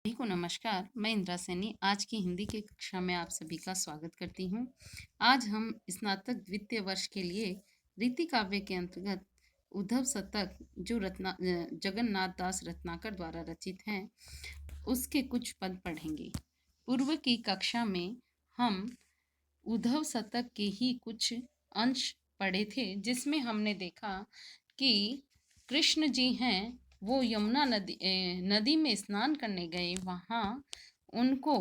सभी को नमस्कार। मैं इंदिरा सैनी आज की हिंदी की कक्षा में आप सभी का स्वागत करती हूँ। आज हम स्नातक द्वितीय वर्ष के लिए रीति काव्य के अंतर्गत उद्धव शतक जो जगन्नाथ दास रत्नाकर द्वारा रचित है उसके कुछ पद पढ़ेंगे। पूर्व की कक्षा में हम उद्धव शतक के ही कुछ अंश पढ़े थे, जिसमें हमने देखा कि कृष्ण जी हैं वो यमुना नदी में स्नान करने गए। वहाँ उनको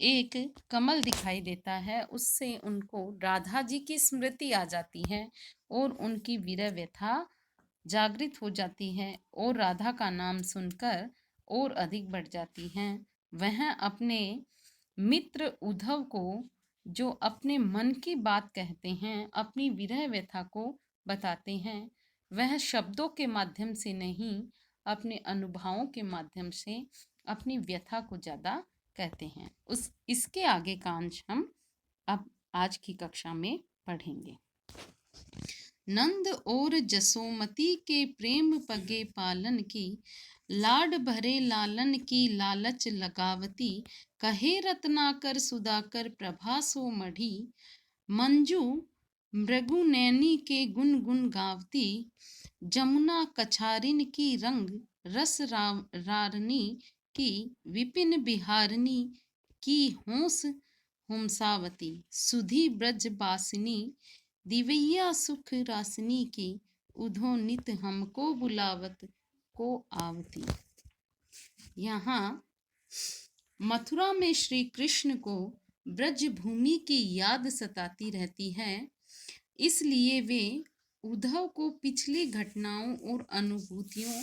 एक कमल दिखाई देता है, उससे उनको राधा जी की स्मृति आ जाती है और उनकी वीर व्यथा जागृत हो जाती है और राधा का नाम सुनकर और अधिक बढ़ जाती हैं। वह अपने मित्र उद्धव को जो अपने मन की बात कहते हैं, अपनी विरह व्यथा को बताते हैं, वह शब्दों के माध्यम से नहीं, अपने अनुभवों के माध्यम से अपनी व्यथा को ज़्यादा कहते हैं। इसके आगे का अंश हम अब आज की कक्षा में पढ़ेंगे। नंद और जसोमती के प्रेम पगे पालन की, लाड भरे लालन की लालच लगावती, कहे रत्नाकर सुधाकर प्रभा सो मढ़ी, मंजू मृगु नैनी के गुन गुन गावती, जमुना कछारिन की रंग रस रारनी की, विपिन बिहारनी की होंस हुमसावती, सुधी ब्रज बासिनी दिवैया सुख रासनी की, उधो नित हमको बुलावत को आवती। यहाँ मथुरा में श्री कृष्ण को ब्रज भूमि की याद सताती रहती है, इसलिए वे उद्धव को पिछली घटनाओं और अनुभूतियों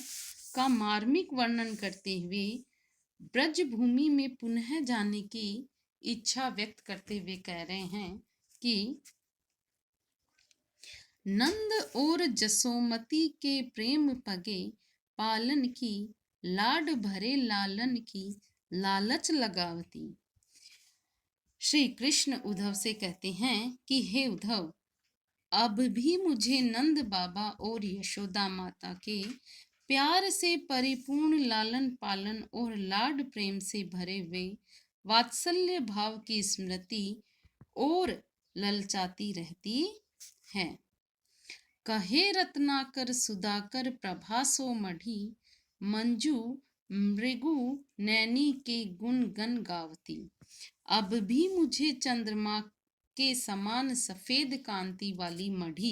का मार्मिक वर्णन करते हुए ब्रज भूमि में पुनः जाने की इच्छा व्यक्त करते हुए कह रहे हैं कि नंद और जसोमती के प्रेम पगे पालन की, लाड भरे लालन की लालच लगावती। श्री कृष्ण उद्धव से कहते हैं कि हे उद्धव, अब भी मुझे नंद बाबा और यशोदा माता के प्यार से परिपूर्ण लालन पालन और लाड प्रेम से भरे हुए वात्सल्य भाव की स्मृति और ललचाती रहती है। कहे रत्नाकर सुधाकर प्रभासो मढ़ी, मंजू मृगु नैनी के गुण गन गावती। अब भी मुझे चंद्रमा के समान सफेद कांति वाली मढ़ी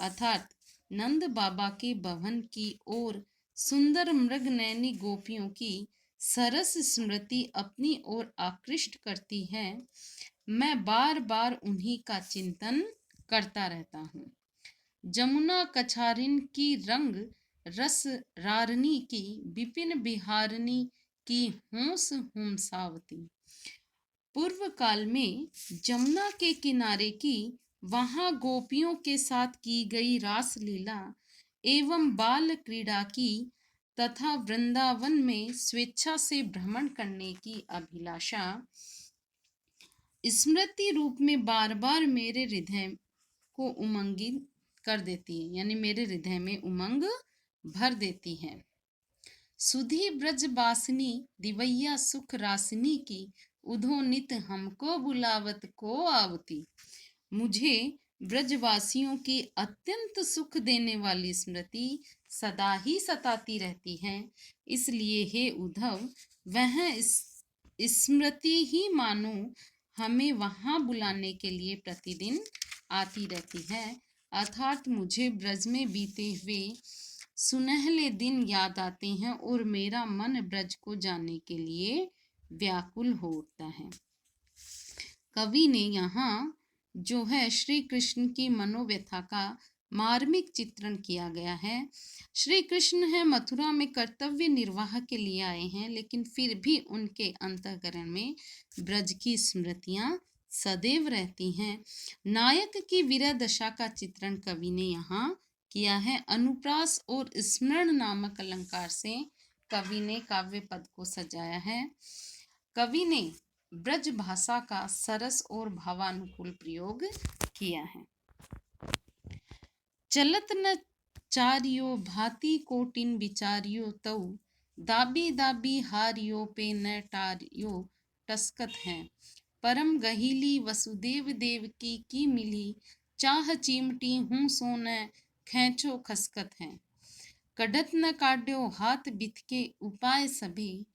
अर्थात नंद बाबा के भवन की और सुंदर मृग नैनी गोपियों की सरस स्मृति अपनी ओर आकृष्ट करती है। मैं बार बार उन्हीं का चिंतन करता रहता हूँ। जमुना कछारिन की रंग रस रारनी की, विपिन बिहारनी की होंस हुमसावती। पूर्व काल में जमुना के किनारे की वहां गोपियों के साथ की गई रास लीला एवं बाल क्रीड़ा की तथा वृंदावन में स्वेच्छा से भ्रमण करने की अभिलाषा स्मृति रूप में बार बार मेरे हृदय को उमंगित कर देती है, यानी मेरे हृदय में उमंग भर देती है। सुधी ब्रज बासनी दिवैया सुख रासनी की, उधो नित हमको बुलावत को आवती। मुझे ब्रजवासियों की अत्यंत सुख देने वाली स्मृति सदा ही सताती रहती है, इसलिए हे उद्धव, वह स्मृति ही मानो हमें वहां बुलाने के लिए प्रतिदिन आती रहती है। अर्थात मुझे ब्रज में बीते हुए सुनहले दिन याद आते हैं और मेरा मन ब्रज को जाने के लिए व्याकुल हो उठता है। कवि ने यहाँ जो है श्री कृष्ण की मनोव्यथा का मार्मिक चित्रण किया गया है। श्री कृष्ण है मथुरा में कर्तव्य निर्वाह के लिए आए हैं, लेकिन फिर भी उनके अंतःकरण में ब्रज की स्मृतियां सदैव रहती हैं। नायक की वीर दशा का चित्रण कवि ने यहाँ किया है। अनुप्रास और स्मरण नामक अलंकार से कवि ने काव्य पद को सजाया है। कवि ने ब्रज भाषा का सरस और भावानुकूल प्रयोग किया है। चलत न चारियो भांति कोटिन विचारियो तऊ, दाबी दाबी हारियो पे न टारियो टसकत हैं। परम गहीली वसुदेव देवकी की मिली, चाह चिमटी हूँ सो न खैंचो खसकत हैं। कढ़त न काढ़्यो हाथ बिथके उपाय सभी,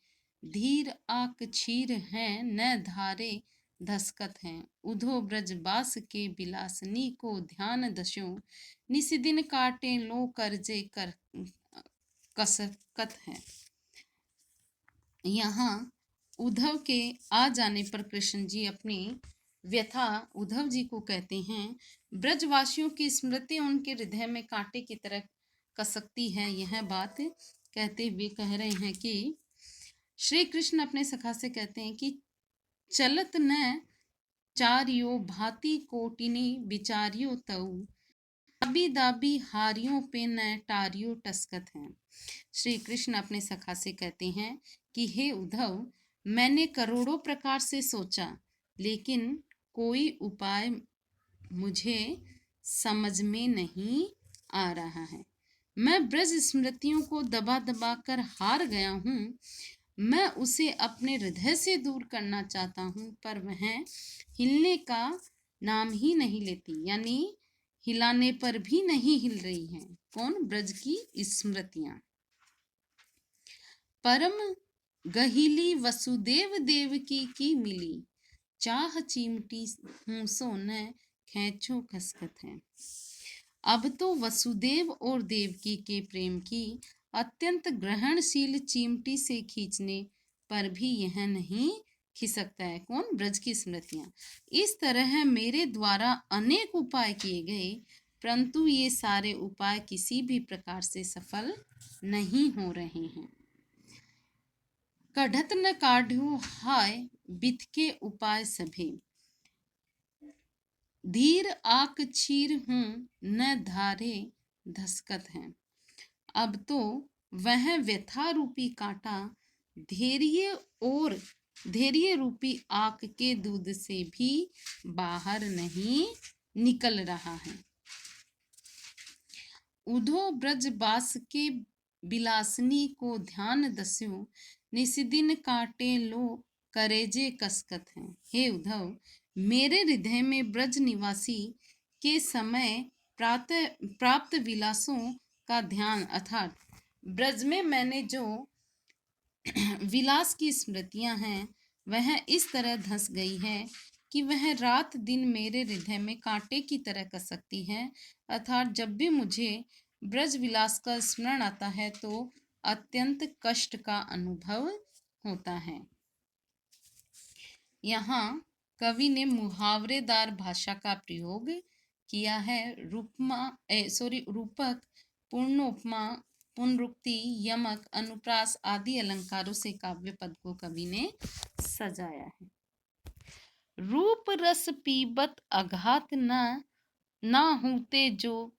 धीर आक छीर हैं न धारे धसकत हैं। उधो ब्रज बास के बिलासनी को ध्यान दस्यो, निस दिन काटे लो करजे कर कसकत हैं। यहाँ उद्धव के आ जाने पर कृष्ण जी अपनी व्यथा उद्धव जी को कहते हैं। ब्रजवासियों की स्मृति उनके हृदय में कांटे की तरह कसकती है। यह बात कहते हुए कह रहे हैं कि श्री कृष्ण अपने सखा से कहते हैं कि चलत न चारियो भांति कोटिनी बिचारियो तऊ, दाबी दाबी हारियों पे न टारियो टसकत हैं। श्री कृष्ण अपने सखा से कहते हैं कि हे उद्धव, मैंने करोड़ों प्रकार से सोचा, लेकिन कोई उपाय मुझे समझ में नहीं आ रहा है। मैं ब्रज स्मृतियों को दबा दबा कर हार गया हूँ। मैं उसे अपने हृदय से दूर करना चाहता हूँ, पर वह हिलने का नाम ही नहीं लेती, यानी हिलाने पर भी नहीं हिल रही हैं। कौन? ब्रज की स्मृतियां। परम गहीली वसुदेव देवकी की मिली, चाह चिमटी हूँ सो न खैंचो खसकत है। अब तो वसुदेव और देवकी के प्रेम की अत्यंत ग्रहणशील चिमटी से खींचने पर भी यह नहीं खिसकता है। कौन? ब्रज की स्मृतियां। इस तरह मेरे द्वारा अनेक उपाय किए गए, परंतु ये सारे उपाय किसी भी प्रकार से सफल नहीं हो रहे हैं। कढ़त न काढ़्यो हाय बिथके उपाय सभे, धीर आक छीर हूँ न धारे धसकत हैं। अब तो वह व्यथा रूपी कांटा धैर्य रूपी आक के दूध से भी बाहर नहीं निकल रहा है। उधो ब्रज बास के बिलासनी को ध्यान दस्यो, निसिदिन काटे लो करेजे कसकत हैं। हे उद्धव, मेरे हृदय में ब्रज निवासी के समय प्राप्त विलासों का ध्यान, अर्थात ब्रज में मैंने जो विलास की स्मृतियां हैं, वह इस तरह धंस गई है कि वह रात दिन मेरे हृदय में कांटे की तरह कसकती है। अर्थात जब भी मुझे ब्रज विलास का स्मरण आता है तो अत्यंत कष्ट का अनुभव होता है। यहाँ कवि ने मुहावरेदार भाषा का प्रयोग किया है। रूपक, पूर्णोपमा, पुनरुक्ति, यमक, अनुप्रास आदि अलंकारों से काव्य पद को कवि ने सजाया है। रूप रस पीबत अघात ना होते जो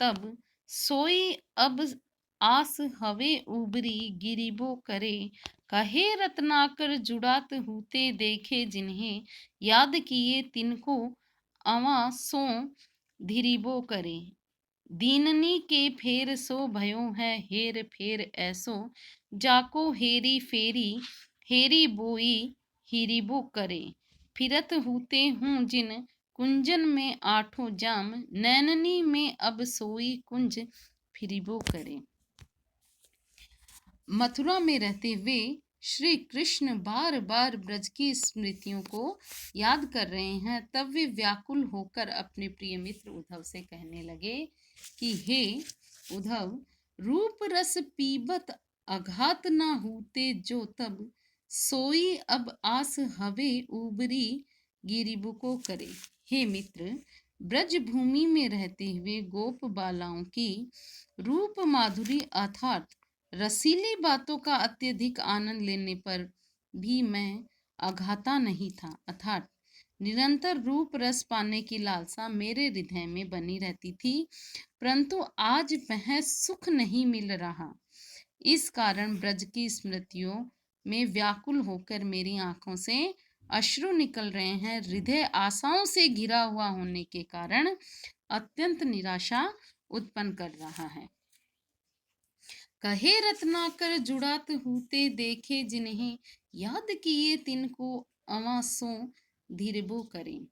तब, सोई अब आस हवे उबरी गिरिबो करे, कहे रत्नाकर जुड़ात होते देखे जिन्हें, याद किए तिनको अवा सो धीरिबो करे। दीननी के फेर सो भयो है हेर फेर ऐसो, जाको हेरी फेरी हेरी बोई हिरिबो करे। फिरत होते हूँ जिन कुंजन में आठों जाम, नैननी में अब सोई कुंज फिरिबो करे। मथुरा में रहते हुए श्री कृष्ण बार बार ब्रज की स्मृतियों को याद कर रहे हैं। तब वे व्याकुल होकर अपने प्रिय मित्र उद्धव से कहने लगे कि हे उद्धव, रूप रस पीबत अघात ना होते जो तब, सोई अब आस हवे उबरी गिरिबुको करे। हे मित्र, ब्रज भूमि में रहते हुए गोप बालाओं की रूप माधुरी अर्थात रसीली बातों का अत्यधिक आनंद लेने पर भी मैं अघाता नहीं था। अर्थात निरंतर रूप रस पाने की लालसा मेरे हृदय में बनी रहती थी, परंतु आज वह सुख नहीं मिल रहा। इस कारण ब्रज की स्मृतियों में व्याकुल होकर मेरी आंखों से अश्रु निकल रहे हैं। हृदय आशाओं से घिरा हुआ होने के कारण अत्यंत निराशा उत्पन्न कर रहा है। कहे रत्नाकर जुड़ात हूते देखे जिन्हें, याद किए तिनको अवासों धीरबो करें।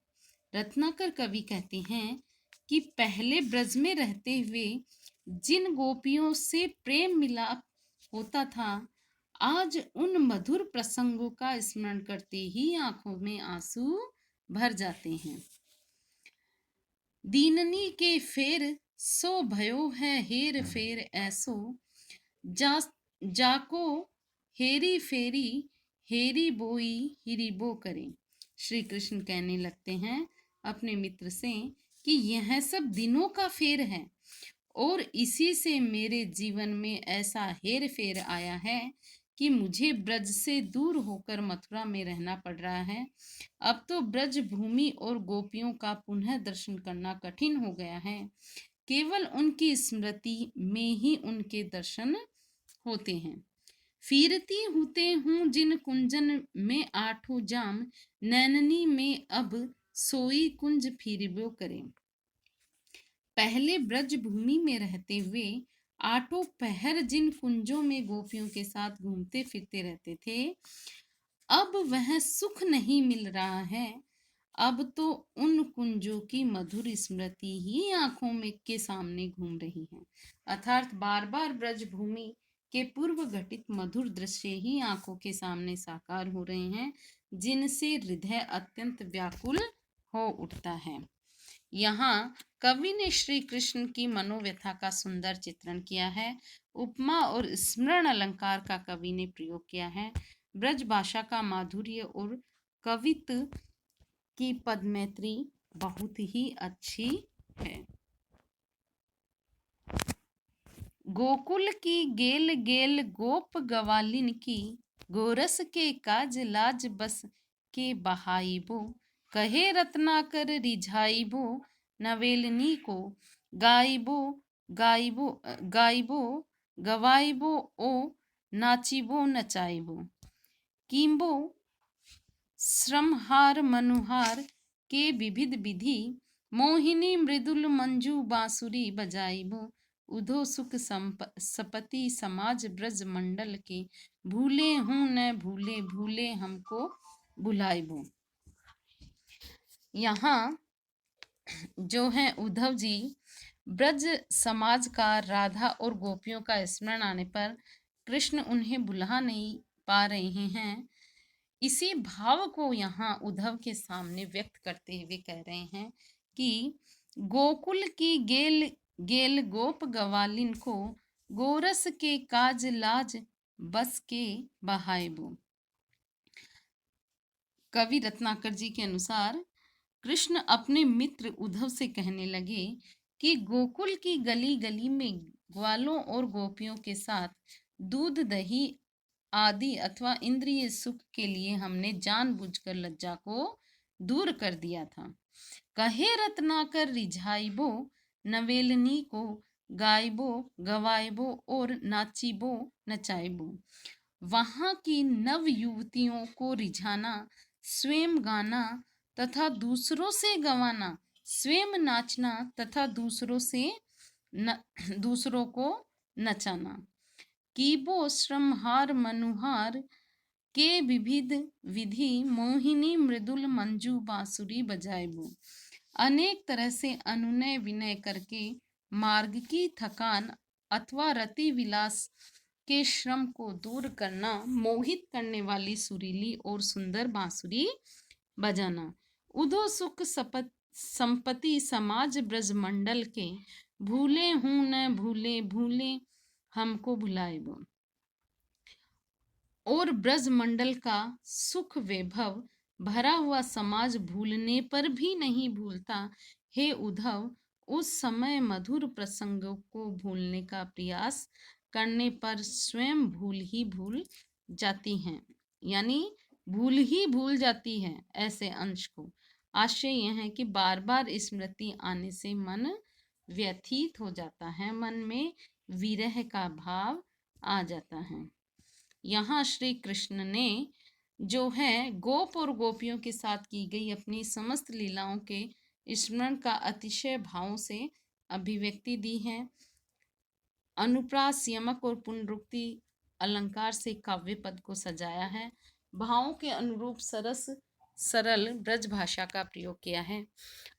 रत्नाकर कवि कहते हैं कि पहले ब्रज में रहते हुए जिन गोपियों से प्रेम मिलाप होता था, आज उन मधुर प्रसंगों का स्मरण करते ही आंखों में आंसू भर जाते हैं। दीननी के फेर सो भयो है हेर फेर ऐसो, जा जाको हेरी फेरी हेरी बोई हिरिबो करें। श्री कृष्ण कहने लगते हैं अपने मित्र से कि यह सब दिनों का फेर है और इसी से मेरे जीवन में ऐसा हेर फेर आया है कि मुझे ब्रज से दूर होकर मथुरा में रहना पड़ रहा है। अब तो ब्रज भूमि और गोपियों का पुनः दर्शन करना कठिन हो गया है। केवल उनकी स्मृति में ही उनके दर्शन होते हैं। फिरती होते हूँ जिन कुंजन में आठों जाम, नैननी में अब सोई कुंज फिरबो करें। पहले ब्रज भूमि में रहते हुए आठों पहर जिन कुंजों में गोपियों के साथ घूमते फिरते रहते थे, अब वह सुख नहीं मिल रहा है। अब तो उन कुंजों की मधुर स्मृति ही आंखों में के सामने घूम रही है। अर्थात बार बार ब्रज भूमि के पूर्व घटित मधुर दृश्य ही आंखों के सामने साकार हो रहे हैं, जिनसे हृदय अत्यंत व्याकुल हो उठता है। यहाँ कवि ने श्री कृष्ण की मनोव्यथा का सुंदर चित्रण किया है। उपमा और स्मरण अलंकार का कवि ने प्रयोग किया है। ब्रज भाषा का माधुर्य और कवित्व की पदमैत्री बहुत ही अच्छी है। गोकुल की गेल गेल गोप गवालिन की, गोरस के काज लाज बस के बहाइबो, कहे रत्नाकर रिझाइबो नवेलनी को, गाइबो गाइबो गाइबो गवाइबो ओ नाचिबो नचाइबो, कीम्बो श्रमहार मनुहार के विविध विधि, मोहिनी मृदुल मंजू बांसुरी बजाइबो, उधो सुख सपति समाज ब्रज मंडल के, भूले हूँ न भूले भूले हमको भुलाइबो। यहाँ जो है उद्धव जी ब्रज समाज का राधा और गोपियों का स्मरण आने पर कृष्ण उन्हें भुला नहीं पा रहे हैं, इसी भाव को यहाँ उद्धव के सामने व्यक्त करते हुए कह रहे हैं कि गोकुल की गेल गेल गोप गवालिन को, गोरस के काज लाज बस के बहाइबो। कवि रत्नाकर जी के अनुसार कृष्ण अपने मित्र उद्धव से कहने लगे कि गोकुल की गली गली में ग्वालों और गोपियों के साथ दूध दही आदि अथवा इंद्रिय सुख के लिए हमने जानबूझकर लज्जा को दूर कर दिया था। कहे रत्नाकर रिझाइबो नवेलनी को, गाइबो गवाइबो और नाचिबो नचाइबो। वहां की नव युवतियों को रिझाना, स्वयं गाना तथा दूसरों से गवाना, स्वयं नाचना तथा दूसरों को नचाना, कीबो श्रमहार मनुहार के विविध विधि, मोहिनी मृदुल मंजू बांसुरी बजाइबो। अनेक तरह से अनुनय विनय करके मार्ग की थकान अथवा रति विलास के श्रम को दूर करना, मोहित करने वाली सुरीली और सुंदर बांसुरी बजाना, उदो सुख संपत्ति समाज ब्रज मंडल के, भूले हूँ न भूले भूले हमको भुलाइबो। और ब्रज मंडल का सुख वैभव भरा हुआ समाज भूलने पर भी नहीं भूलता। हे उद्धव, उस समय मधुर प्रसंगों को भूलने का प्रयास करने पर स्वयं भूल जाती हैं, यानी भूल जाती है ऐसे अंश को। आशय यह है कि बार बार स्मृति आने से मन व्यथित हो जाता है, मन में विरह का भाव आ जाता है। यहाँ श्री कृष्ण ने जो है गोप और गोपियों के साथ की गई अपनी समस्त लीलाओं के स्मरण का अतिशय भाव से अभिव्यक्ति दी है। अनुप्रास, यमक और पुनरुक्ति अलंकार से काव्य पद को सजाया है। भावों के अनुरूप सरस सरल ब्रज भाषा का प्रयोग किया है।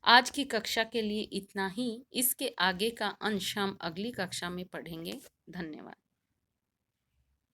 आज की कक्षा के लिए इतना ही। इसके आगे का अंश हम अगली कक्षा में पढ़ेंगे। धन्यवाद।